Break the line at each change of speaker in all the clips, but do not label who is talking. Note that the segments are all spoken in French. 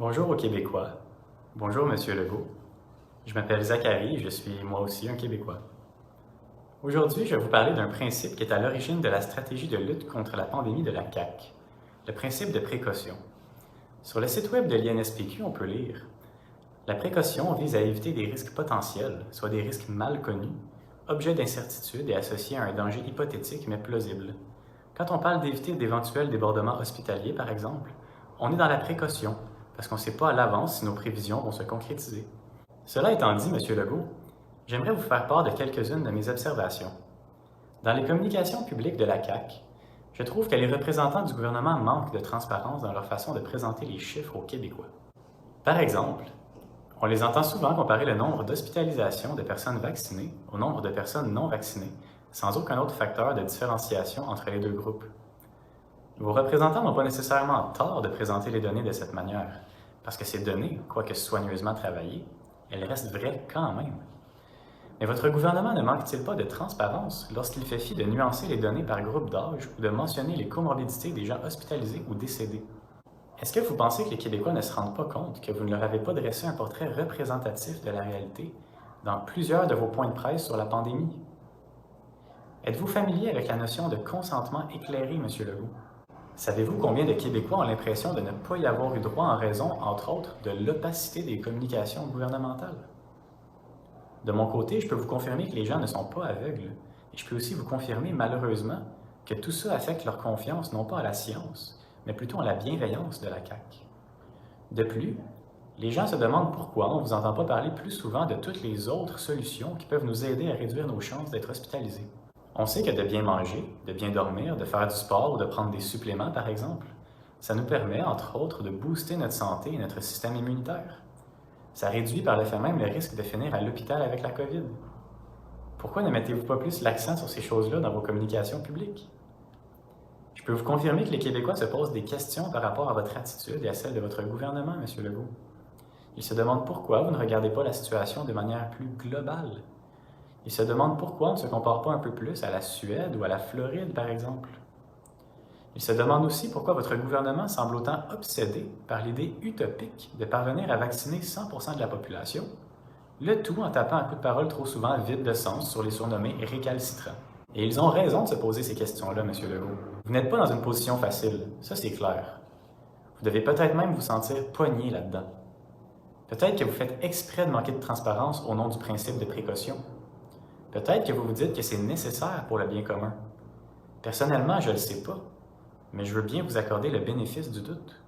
Bonjour aux Québécois. Bonjour, Monsieur Legault. Je m'appelle Zachary et je suis moi aussi un Québécois. Aujourd'hui, je vais vous parler d'un principe qui est à l'origine de la stratégie de lutte contre la pandémie de la CAQ, le principe de précaution. Sur le site web de l'INSPQ, on peut lire « La précaution vise à éviter des risques potentiels, soit des risques mal connus, objets d'incertitude et associés à un danger hypothétique mais plausible. Quand on parle d'éviter d'éventuels débordements hospitaliers, par exemple, on est dans la précaution, parce qu'on ne sait pas à l'avance si nos prévisions vont se concrétiser. » Cela étant dit, M. Legault, j'aimerais vous faire part de quelques-unes de mes observations. Dans les communications publiques de la CAQ, je trouve que les représentants du gouvernement manquent de transparence dans leur façon de présenter les chiffres aux Québécois. Par exemple, on les entend souvent comparer le nombre d'hospitalisations de personnes vaccinées au nombre de personnes non vaccinées, sans aucun autre facteur de différenciation entre les deux groupes. Vos représentants n'ont pas nécessairement tort de présenter les données de cette manière, parce que ces données, quoique soigneusement travaillées, elles restent vraies quand même. Mais votre gouvernement ne manque-t-il pas de transparence lorsqu'il fait fi de nuancer les données par groupe d'âge ou de mentionner les comorbidités des gens hospitalisés ou décédés? Est-ce que vous pensez que les Québécois ne se rendent pas compte que vous ne leur avez pas dressé un portrait représentatif de la réalité dans plusieurs de vos points de presse sur la pandémie? Êtes-vous familier avec la notion de consentement éclairé, M. Legault? Savez-vous combien de Québécois ont l'impression de ne pas y avoir eu droit en raison, entre autres, de l'opacité des communications gouvernementales? De mon côté, je peux vous confirmer que les gens ne sont pas aveugles, et je peux aussi vous confirmer, malheureusement, que tout ça affecte leur confiance non pas à la science, mais plutôt à la bienveillance de la CAQ. De plus, les gens se demandent pourquoi on ne vous entend pas parler plus souvent de toutes les autres solutions qui peuvent nous aider à réduire nos chances d'être hospitalisés. On sait que de bien manger, de bien dormir, de faire du sport ou de prendre des suppléments, par exemple, ça nous permet, entre autres, de booster notre santé et notre système immunitaire. Ça réduit par le fait même le risque de finir à l'hôpital avec la COVID. Pourquoi ne mettez-vous pas plus l'accent sur ces choses-là dans vos communications publiques? Je peux vous confirmer que les Québécois se posent des questions par rapport à votre attitude et à celle de votre gouvernement, M. Legault. Ils se demandent pourquoi vous ne regardez pas la situation de manière plus globale. Ils se demandent pourquoi on ne se compare pas un peu plus à la Suède ou à la Floride, par exemple. Ils se demandent aussi pourquoi votre gouvernement semble autant obsédé par l'idée utopique de parvenir à vacciner 100% de la population, le tout en tapant un coup de parole trop souvent vide de sens sur les surnommés récalcitrants. Et ils ont raison de se poser ces questions-là, M. Legault. Vous n'êtes pas dans une position facile, ça c'est clair. Vous devez peut-être même vous sentir pogné là-dedans. Peut-être que vous faites exprès de manquer de transparence au nom du principe de précaution. Peut-être que vous vous dites que c'est nécessaire pour le bien commun. Personnellement, je ne le sais pas, mais je veux bien vous accorder le bénéfice du doute.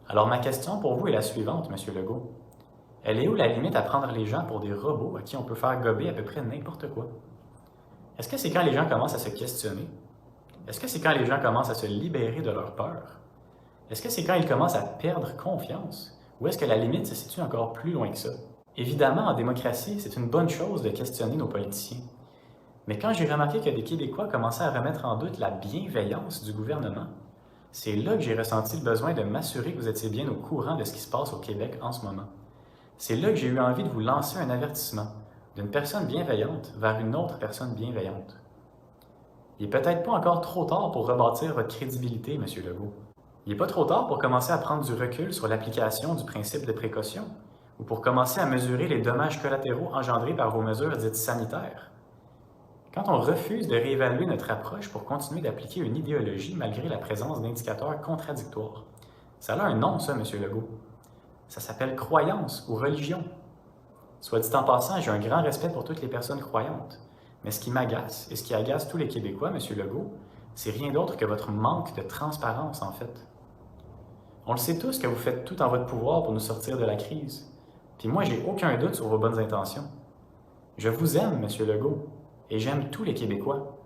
Alors ma question pour vous est la suivante, M. Legault. Elle est où la limite à prendre les gens pour des robots à qui on peut faire gober à peu près n'importe quoi? Est-ce que c'est quand les gens commencent à se questionner? Est-ce que c'est quand les gens commencent à se libérer de leur peur? Est-ce que c'est quand ils commencent à perdre confiance? Ou est-ce que la limite se situe encore plus loin que ça? Évidemment, en démocratie, c'est une bonne chose de questionner nos politiciens. Mais quand j'ai remarqué que des Québécois commençaient à remettre en doute la bienveillance du gouvernement, c'est là que j'ai ressenti le besoin de m'assurer que vous étiez bien au courant de ce qui se passe au Québec en ce moment. C'est là que j'ai eu envie de vous lancer un avertissement d'une personne bienveillante vers une autre personne bienveillante. Il n'est peut-être pas encore trop tard pour rebâtir votre crédibilité, M. Legault. Il n'est pas trop tard pour commencer à prendre du recul sur l'application du principe de précaution ou pour commencer à mesurer les dommages collatéraux engendrés par vos mesures dites sanitaires. Quand on refuse de réévaluer notre approche pour continuer d'appliquer une idéologie malgré la présence d'indicateurs contradictoires, ça a un nom, ça, M. Legault. Ça s'appelle croyance ou religion. Soit dit en passant, j'ai un grand respect pour toutes les personnes croyantes. Mais ce qui m'agace et ce qui agace tous les Québécois, M. Legault, c'est rien d'autre que votre manque de transparence, en fait. On le sait tous que vous faites tout en votre pouvoir pour nous sortir de la crise. Puis moi, j'ai aucun doute sur vos bonnes intentions. Je vous aime, M. Legault, et j'aime tous les Québécois.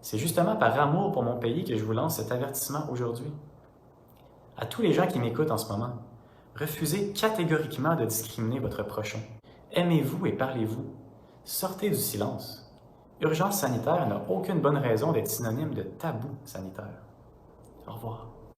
C'est justement par amour pour mon pays que je vous lance cet avertissement aujourd'hui. À tous les gens qui m'écoutent en ce moment, refusez catégoriquement de discriminer votre prochain. Aimez-vous et parlez-vous. Sortez du silence. Urgence sanitaire n'a aucune bonne raison d'être synonyme de tabou sanitaire. Au revoir.